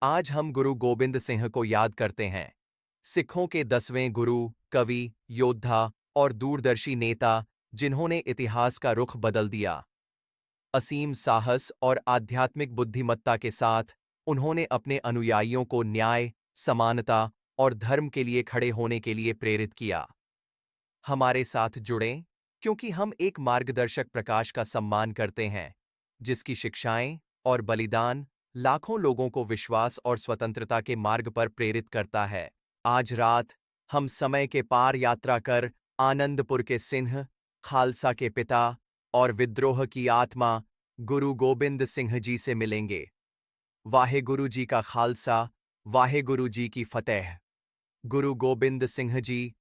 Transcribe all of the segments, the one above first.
आज हम गुरु गोबिंद सिंह को याद करते हैं। सिखों के 10वें गुरु, कवि, योद्धा और दूरदर्शी नेता, जिन्होंने इतिहास का रुख बदल दिया। असीम साहस और आध्यात्मिक बुद्धिमत्ता के साथ उन्होंने अपने अनुयायियों को न्याय, समानता और धर्म के लिए खड़े होने के लिए प्रेरित किया। हमारे साथ जुड़ें, क्योंकि हम एक मार्गदर्शक प्रकाश का सम्मान करते हैं, जिसकी शिक्षाएं और बलिदान लाखों लोगों को विश्वास और स्वतंत्रता के मार्ग पर प्रेरित करता है। आज रात हम समय के पार यात्रा कर आनंदपुर के सिंह, खालसा के पिता और विद्रोह की आत्मा गुरु गोबिंद सिंह जी से मिलेंगे। वाहेगुरु जी का खालसा, वाहेगुरु जी की फतेह। गुरु गोबिंद सिंह जी,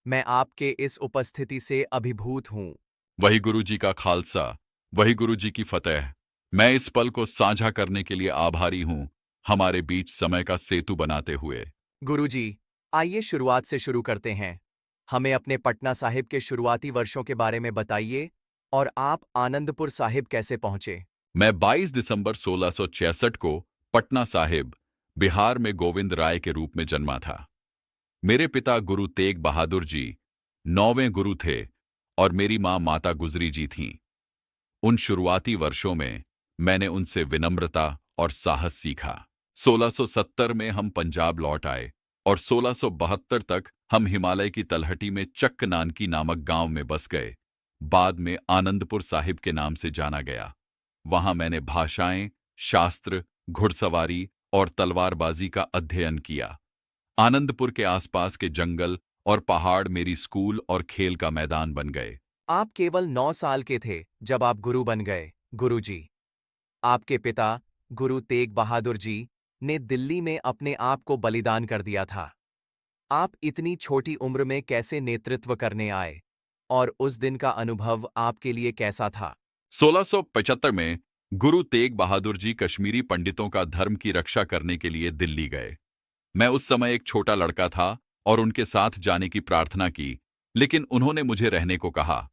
मैं आपके इस उपस्थिति से अभिभूत हूँ। वही गुरु जी का खालसा, वही गुरु जी की फतेह। मैं इस पल को साझा करने के लिए आभारी हूँ, हमारे बीच समय का सेतु बनाते हुए। गुरुजी, आइए शुरुआत से शुरू करते हैं। हमें अपने पटना साहिब के शुरुआती वर्षों के बारे में बताइए और आप आनंदपुर साहिब कैसे पहुंचे। मैं 22 दिसंबर 1666 को पटना साहिब, बिहार में गोविंद राय के रूप में जन्मा था। मेरे पिता गुरु तेग बहादुर जी 9वें गुरु थे और मेरी मां माता गुजरी जी थीं। उन शुरुआती वर्षों में मैंने उनसे विनम्रता और साहस सीखा। 1670 में हम पंजाब लौट आए और 1672 तक हम हिमालय की तलहटी में चक्क नानकी नामक गांव में बस गए। बाद में आनंदपुर साहिब के नाम से जाना गया। वहां मैंने भाषाएं, शास्त्र, घुड़सवारी और तलवारबाजी का अध्ययन किया। आनंदपुर के आसपास के जंगल और पहाड़ मेरी स्कूल और खेल का मैदान बन गए। आप केवल 9 साल के थे जब आप गुरु बन गए। गुरुजी, आपके पिता गुरु तेग बहादुर जी ने दिल्ली में अपने आप को बलिदान कर दिया था। आप इतनी छोटी उम्र में कैसे नेतृत्व करने आए और उस दिन का अनुभव आपके लिए कैसा था। 1675 में गुरु तेग बहादुर जी कश्मीरी पंडितों का धर्म की रक्षा करने के लिए दिल्ली गए। मैं उस समय एक छोटा लड़का था और उनके साथ जाने की प्रार्थना की, लेकिन उन्होंने मुझे रहने को कहा।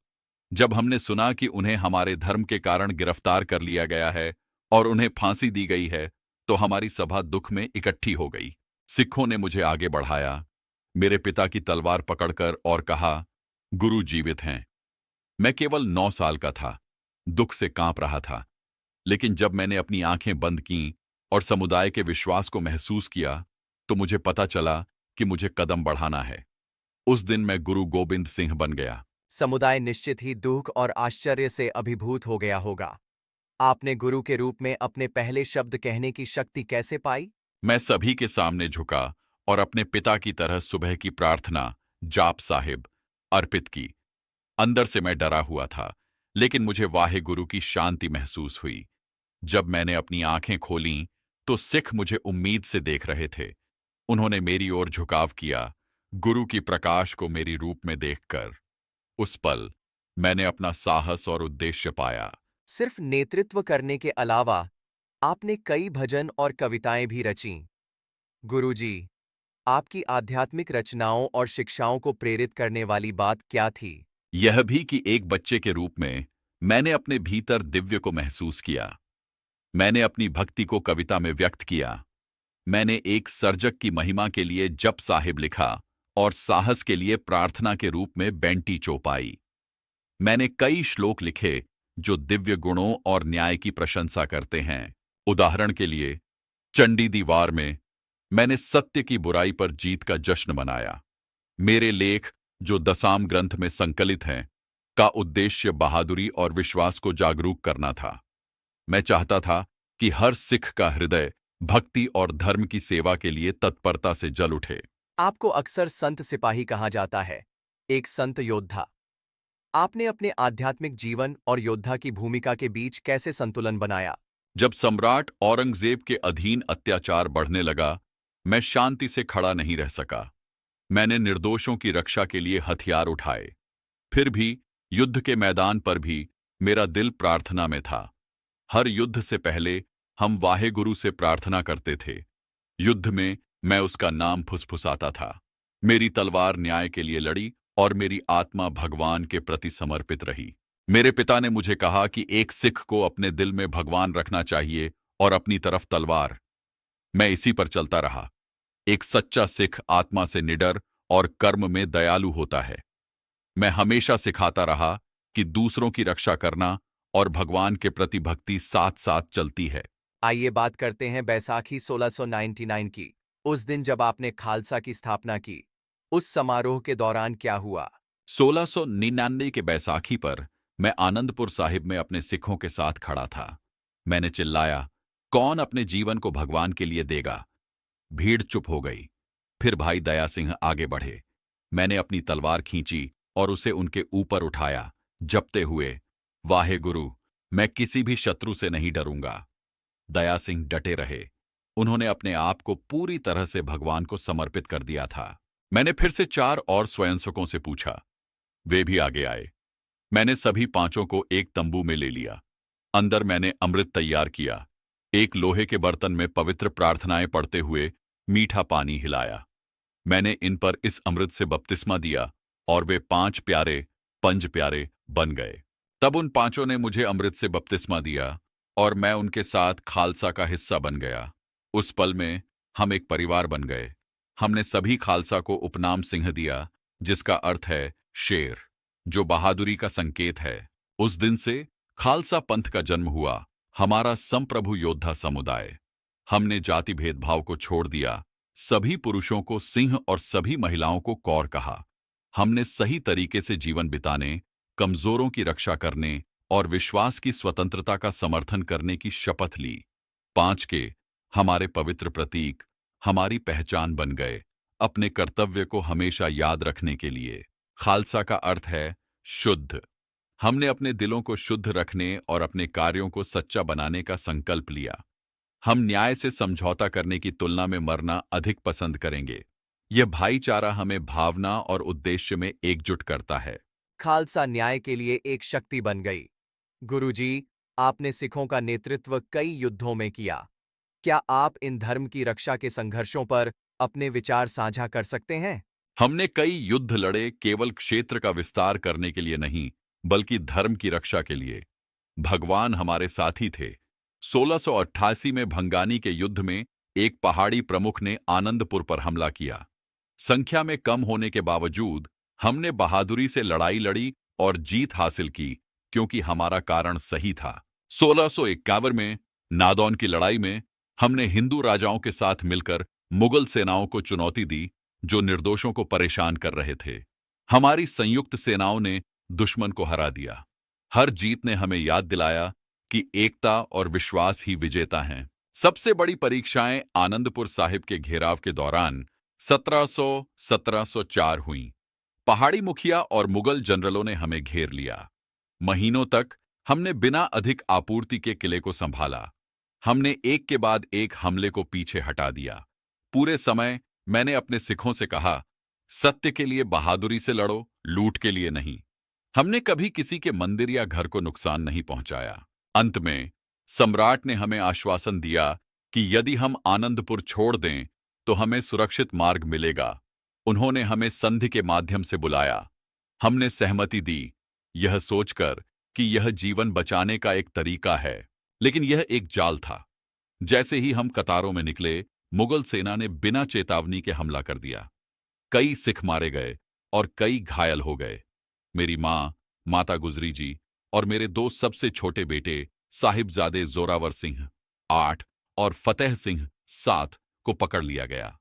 जब हमने सुना कि उन्हें हमारे धर्म के कारण गिरफ्तार कर लिया गया है और उन्हें फांसी दी गई है, तो हमारी सभा दुख में इकट्ठी हो गई। सिखों ने मुझे आगे बढ़ाया, मेरे पिता की तलवार पकड़कर, और कहा, गुरु जीवित हैं। मैं केवल 9 साल का था, दुख से कांप रहा था, लेकिन जब मैंने अपनी आंखें बंद कीं और समुदाय के विश्वास को महसूस किया, तो मुझे पता चला कि मुझे कदम बढ़ाना है। उस दिन मैं गुरु गोबिंद सिंह बन गया। समुदाय निश्चित ही दुख और आश्चर्य से अभिभूत हो गया होगा। आपने गुरु के रूप में अपने पहले शब्द कहने की शक्ति कैसे पाई। मैं सभी के सामने झुका और अपने पिता की तरह सुबह की प्रार्थना, जाप साहिब, अर्पित की। अंदर से मैं डरा हुआ था, लेकिन मुझे वाहे गुरु की शांति महसूस हुई। जब मैंने अपनी आंखें खोलीं, तो सिख मुझे उम्मीद से देख रहे थे। उन्होंने मेरी ओर झुकाव किया, गुरु की प्रकाश को मेरी रूप में देखकर। उस पल मैंने अपना साहस और उद्देश्य पाया। सिर्फ नेतृत्व करने के अलावा आपने कई भजन और कविताएं भी रचीं। गुरुजी, आपकी आध्यात्मिक रचनाओं और शिक्षाओं को प्रेरित करने वाली बात क्या थी। यह भी कि एक बच्चे के रूप में मैंने अपने भीतर दिव्य को महसूस किया। मैंने अपनी भक्ति को कविता में व्यक्त किया। मैंने एक सर्जक की महिमा के लिए जप साहिब लिखा और साहस के लिए प्रार्थना के रूप में बैंटी चौपाई। मैंने कई श्लोक लिखे जो दिव्य गुणों और न्याय की प्रशंसा करते हैं। उदाहरण के लिए, चंडी दीवार में मैंने सत्य की बुराई पर जीत का जश्न मनाया। मेरे लेख, जो दसाम ग्रंथ में संकलित हैं, का उद्देश्य बहादुरी और विश्वास को जागरूक करना था। मैं चाहता था कि हर सिख का हृदय भक्ति और धर्म की सेवा के लिए तत्परता से जल उठे। आपको अक्सर संत सिपाही कहा जाता है, एक संत योद्धा। आपने अपने आध्यात्मिक जीवन और योद्धा की भूमिका के बीच कैसे संतुलन बनाया। जब सम्राट औरंगजेब के अधीन अत्याचार बढ़ने लगा, मैं शांति से खड़ा नहीं रह सका। मैंने निर्दोषों की रक्षा के लिए हथियार उठाए। फिर भी युद्ध के मैदान पर भी मेरा दिल प्रार्थना में था। हर युद्ध से पहले हम वाहेगुरु से प्रार्थना करते थे। युद्ध में मैं उसका नाम फुसफुसाता था। मेरी तलवार न्याय के लिए लड़ी और मेरी आत्मा भगवान के प्रति समर्पित रही। मेरे पिता ने मुझे कहा कि एक सिख को अपने दिल में भगवान रखना चाहिए और अपनी तरफ तलवार। मैं इसी पर चलता रहा। एक सच्चा सिख आत्मा से निडर और कर्म में दयालु होता है। मैं हमेशा सिखाता रहा कि दूसरों की रक्षा करना और भगवान के प्रति भक्ति साथ साथ चलती है। आइए बात करते हैं बैसाखी 1699 की। उस दिन जब आपने खालसा की स्थापना की, उस समारोह के दौरान क्या हुआ? 1699 के बैसाखी पर मैं आनंदपुर साहिब में अपने सिखों के साथ खड़ा था। मैंने चिल्लाया, कौन अपने जीवन को भगवान के लिए देगा? भीड़ चुप हो गई। फिर भाई दया सिंह आगे बढ़े। मैंने अपनी तलवार खींची और उसे उनके ऊपर उठाया, जपते हुए, वाहे गुरु, मैं किसी भी शत्रु से नहीं डरूंगा। दया सिंह डटे रहे। उन्होंने अपने आप को पूरी तरह से भगवान को समर्पित कर दिया था। मैंने फिर से 4 और स्वयंसेवकों से पूछा। वे भी आगे आए। मैंने सभी 5 को एक तंबू में ले लिया। अंदर मैंने अमृत तैयार किया। एक लोहे के बर्तन में पवित्र प्रार्थनाएं पढ़ते हुए मीठा पानी हिलाया। मैंने इन पर इस अमृत से बपतिस्मा दिया और वे 5 प्यारे पंज प्यारे बन गए। तब उन 5 ने मुझे अमृत से बपतिस्मा दिया और मैं उनके साथ खालसा का हिस्सा बन गया। उस पल में हम एक परिवार बन गए। हमने सभी खालसा को उपनाम सिंह दिया, जिसका अर्थ है शेर, जो बहादुरी का संकेत है। उस दिन से खालसा पंथ का जन्म हुआ, हमारा संप्रभु योद्धा समुदाय। हमने जाति भेदभाव को छोड़ दिया, सभी पुरुषों को सिंह और सभी महिलाओं को कौर कहा। हमने सही तरीके से जीवन बिताने, कमजोरों की रक्षा करने और विश्वास की स्वतंत्रता का समर्थन करने की शपथ ली। 5 के हमारे पवित्र प्रतीक हमारी पहचान बन गए, अपने कर्तव्य को हमेशा याद रखने के लिए। खालसा का अर्थ है शुद्ध। हमने अपने दिलों को शुद्ध रखने और अपने कार्यों को सच्चा बनाने का संकल्प लिया। हम न्याय से समझौता करने की तुलना में मरना अधिक पसंद करेंगे। यह भाईचारा हमें भावना और उद्देश्य में एकजुट करता है। खालसा न्याय के लिए एक शक्ति बन गई। गुरुजी, आपने सिखों का नेतृत्व कई युद्धों में किया। क्या आप इन धर्म की रक्षा के संघर्षों पर अपने विचार साझा कर सकते हैं? हमने कई युद्ध लड़े, केवल क्षेत्र का विस्तार करने के लिए नहीं, बल्कि धर्म की रक्षा के लिए। भगवान हमारे साथी थे। 1688 में भंगानी के युद्ध में एक पहाड़ी प्रमुख ने आनंदपुर पर हमला किया। संख्या में कम होने के बावजूद हमने बहादुरी से लड़ाई लड़ी और जीत हासिल की, क्योंकि हमारा कारण सही था। 1651 में नादौन की लड़ाई में हमने हिंदू राजाओं के साथ मिलकर मुगल सेनाओं को चुनौती दी, जो निर्दोषों को परेशान कर रहे थे। हमारी संयुक्त सेनाओं ने दुश्मन को हरा दिया। हर जीत ने हमें याद दिलाया कि एकता और विश्वास ही विजेता हैं। सबसे बड़ी परीक्षाएं आनंदपुर साहिब के घेराव के दौरान 1704 हुई। पहाड़ी मुखिया और मुगल जनरलों ने हमें घेर लिया। महीनों तक हमने बिना अधिक आपूर्ति के किले को संभाला। हमने एक के बाद एक हमले को पीछे हटा दिया। पूरे समय मैंने अपने सिखों से कहा, सत्य के लिए बहादुरी से लड़ो, लूट के लिए नहीं। हमने कभी किसी के मंदिर या घर को नुकसान नहीं पहुंचाया। अंत में सम्राट ने हमें आश्वासन दिया कि यदि हम आनंदपुर छोड़ दें तो हमें सुरक्षित मार्ग मिलेगा। उन्होंने हमें संधि के माध्यम से बुलाया। हमने सहमति दी, यह सोचकर कि यह जीवन बचाने का एक तरीका है, लेकिन यह एक जाल था। जैसे ही हम कतारों में निकले, मुगल सेना ने बिना चेतावनी के हमला कर दिया। कई सिख मारे गए और कई घायल हो गए। मेरी मां, माता गुजरी जी और मेरे 2 सबसे छोटे बेटे साहिबजादे जोरावर सिंह 8 और फतेह सिंह 7 को पकड़ लिया गया।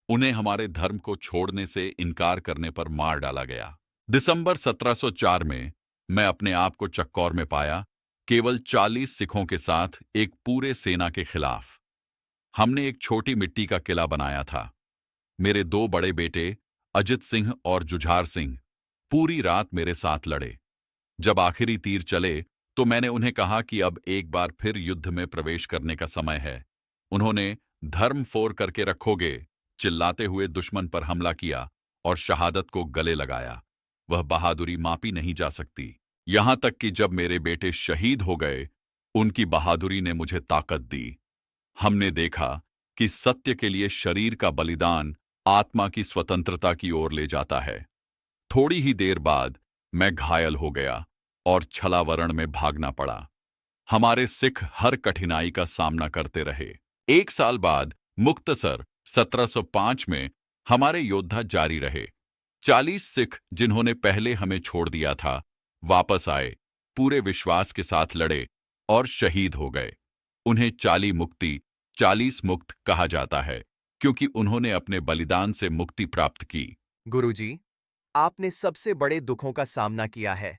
उन्हें हमारे धर्म को छोड़ने से इनकार करने पर मार डाला गया। दिसंबर 1704 में मैं अपने आप को चक्कौर में पाया, केवल 40 सिखों के साथ एक पूरे सेना के खिलाफ। हमने एक छोटी मिट्टी का किला बनाया था। मेरे 2 बड़े बेटे अजित सिंह और जुझार सिंह पूरी रात मेरे साथ लड़े। जब आखिरी तीर चले तो मैंने उन्हें कहा कि अब एक बार फिर युद्ध में प्रवेश करने का समय है। उन्होंने धर्म फोर करके रखोगे चिल्लाते हुए दुश्मन पर हमला किया और शहादत को गले लगाया। वह बहादुरी मापी नहीं जा सकती। यहां तक कि जब मेरे बेटे शहीद हो गए, उनकी बहादुरी ने मुझे ताकत दी। हमने देखा कि सत्य के लिए शरीर का बलिदान आत्मा की स्वतंत्रता की ओर ले जाता है। थोड़ी ही देर बाद मैं घायल हो गया और छलावरण में भागना पड़ा। हमारे सिख हर कठिनाई का सामना करते रहे। 1 साल बाद मुक्तसर 1705 में हमारे योद्धा जारी रहे। 40 सिख जिन्होंने पहले हमें छोड़ दिया था, वापस आए, पूरे विश्वास के साथ लड़े और शहीद हो गए। उन्हें 40 मुक्त कहा जाता है क्योंकि उन्होंने अपने बलिदान से मुक्ति प्राप्त की। गुरुजी, आपने सबसे बड़े दुखों का सामना किया है,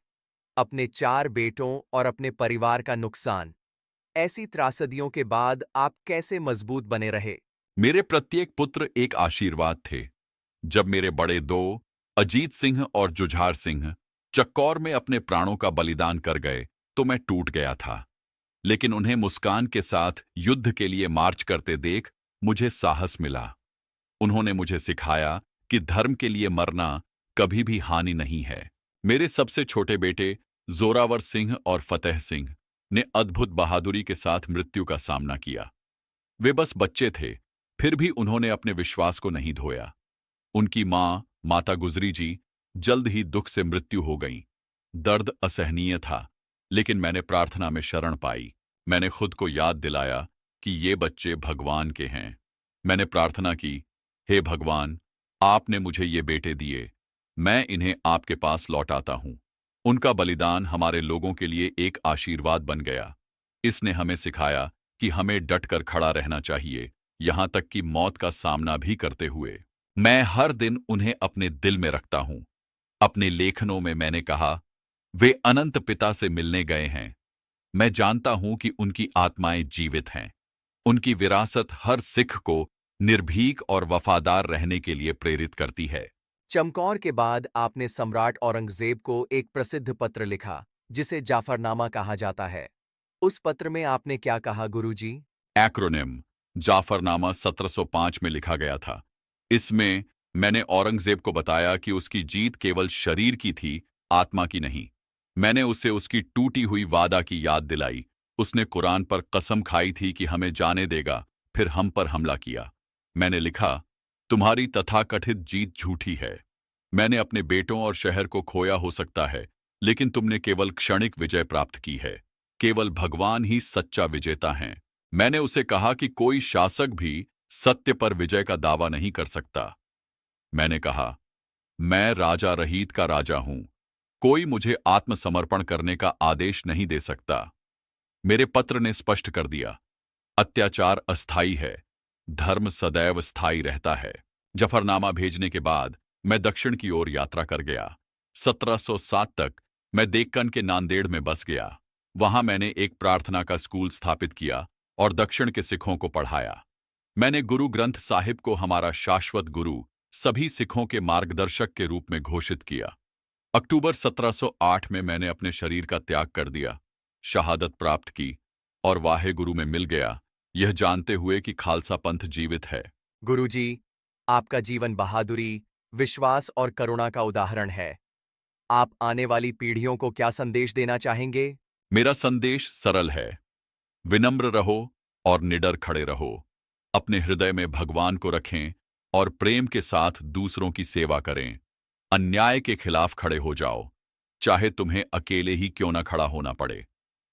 अपने 4 बेटों और अपने परिवार का नुकसान। ऐसी त्रासदियों के बाद आप कैसे मजबूत बने रहे? मेरे प्रत्येक पुत्र एक आशीर्वाद थे। जब मेरे बड़े दो, अजीत सिंह और जुझार सिंह, चक्कौर में अपने प्राणों का बलिदान कर गए, तो मैं टूट गया था। लेकिन उन्हें मुस्कान के साथ युद्ध के लिए मार्च करते देख मुझे साहस मिला। उन्होंने मुझे सिखाया कि धर्म के लिए मरना कभी भी हानि नहीं है। मेरे सबसे छोटे बेटे जोरावर सिंह और फतेह सिंह ने अद्भुत बहादुरी के साथ मृत्यु का सामना किया। वे बस बच्चे थे, फिर भी उन्होंने अपने विश्वास को नहीं धोया। उनकी माता गुजरी जी जल्द ही दुख से मृत्यु हो गईं। दर्द असहनीय था, लेकिन मैंने प्रार्थना में शरण पाई। मैंने खुद को याद दिलाया कि ये बच्चे भगवान के हैं। मैंने प्रार्थना की, हे भगवान, आपने मुझे ये बेटे दिए, मैं इन्हें आपके पास लौटाता हूं। उनका बलिदान हमारे लोगों के लिए एक आशीर्वाद बन गया। इसने हमें सिखाया कि हमें डटकर खड़ा रहना चाहिए, यहां तक कि मौत का सामना भी करते हुए। मैं हर दिन उन्हें अपने दिल में रखता हूं। अपने लेखनों में मैंने कहा, वे अनंत पिता से मिलने गए हैं। मैं जानता हूं कि उनकी आत्माएं जीवित हैं। उनकी विरासत हर सिख को निर्भीक और वफादार रहने के लिए प्रेरित करती है। चमकौर के बाद आपने सम्राट औरंगजेब को एक प्रसिद्ध पत्र लिखा, जिसे जाफरनामा कहा जाता है। उस पत्र में आपने क्या कहा, गुरुजी? एक्रोनिम जाफरनामा 1705 में लिखा गया था। इसमें मैंने औरंगजेब को बताया कि उसकी जीत केवल शरीर की थी, आत्मा की नहीं। मैंने उसे उसकी टूटी हुई वादा की याद दिलाई। उसने कुरान पर कसम खाई थी कि हमें जाने देगा, फिर हम पर हमला किया। मैंने लिखा, तुम्हारी तथाकथित जीत झूठी है। मैंने अपने बेटों और शहर को खोया हो सकता है, लेकिन तुमने केवल क्षणिक विजय प्राप्त की है। केवल भगवान ही सच्चा विजेता है। मैंने उसे कहा कि कोई शासक भी सत्य पर विजय का दावा नहीं कर सकता। मैंने कहा, मैं राजा रहीत का राजा हूं, कोई मुझे आत्मसमर्पण करने का आदेश नहीं दे सकता। मेरे पत्र ने स्पष्ट कर दिया, अत्याचार अस्थायी है, धर्म सदैव स्थायी रहता है। जफरनामा भेजने के बाद मैं दक्षिण की ओर यात्रा कर गया। 1707 तक मैं देक्कन के नांदेड़ में बस गया। वहां मैंने एक प्रार्थना का स्कूल स्थापित किया और दक्षिण के सिखों को पढ़ाया। मैंने गुरु ग्रंथ साहिब को हमारा शाश्वत गुरु, सभी सिखों के मार्गदर्शक के रूप में घोषित किया। अक्टूबर 1708 में मैंने अपने शरीर का त्याग कर दिया, शहादत प्राप्त की और वाहे गुरु में मिल गया, यह जानते हुए कि खालसा पंथ जीवित है। गुरुजी, आपका जीवन बहादुरी, विश्वास और करुणा का उदाहरण है। आप आने वाली पीढ़ियों को क्या संदेश देना चाहेंगे? मेरा संदेश सरल है, विनम्र रहो और निडर खड़े रहो। अपने हृदय में भगवान को रखें और प्रेम के साथ दूसरों की सेवा करें। अन्याय के खिलाफ खड़े हो जाओ, चाहे तुम्हें अकेले ही क्यों न खड़ा होना पड़े।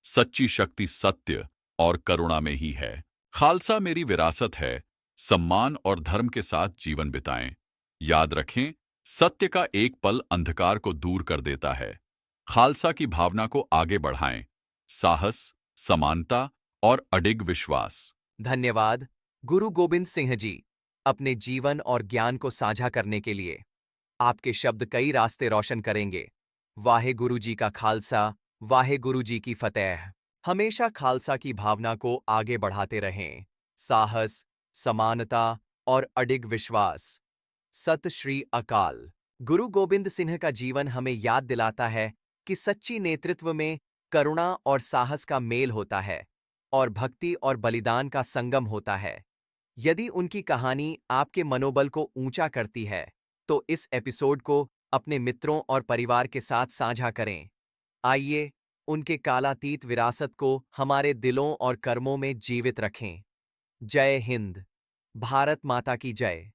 सच्ची शक्ति सत्य और करुणा में ही है। खालसा मेरी विरासत है, सम्मान और धर्म के साथ जीवन बिताएं। याद रखें, सत्य का एक पल अंधकार को दूर कर देता है। खालसा की भावना को आगे बढ़ाएं, साहस, समानता और अडिग विश्वास। धन्यवाद, गुरु गोबिंद सिंह जी, अपने जीवन और ज्ञान को साझा करने के लिए। आपके शब्द कई रास्ते रोशन करेंगे। वाहे गुरु जी का खालसा, वाहे गुरु जी की फतेह। हमेशा खालसा की भावना को आगे बढ़ाते रहें। साहस, समानता और अडिग विश्वास। सत श्री अकाल। गुरु गोबिंद सिंह का जीवन हमें याद दिलाता है कि सच्ची नेतृत्व में करुणा और साहस का मेल होता है और भक्ति और बलिदान का संगम होता है। यदि उनकी कहानी आपके मनोबल को ऊंचा करती है, तो इस एपिसोड को अपने मित्रों और परिवार के साथ साझा करें। आइए, उनके कालातीत विरासत को हमारे दिलों और कर्मों में जीवित रखें। जय हिंद। भारत माता की जय।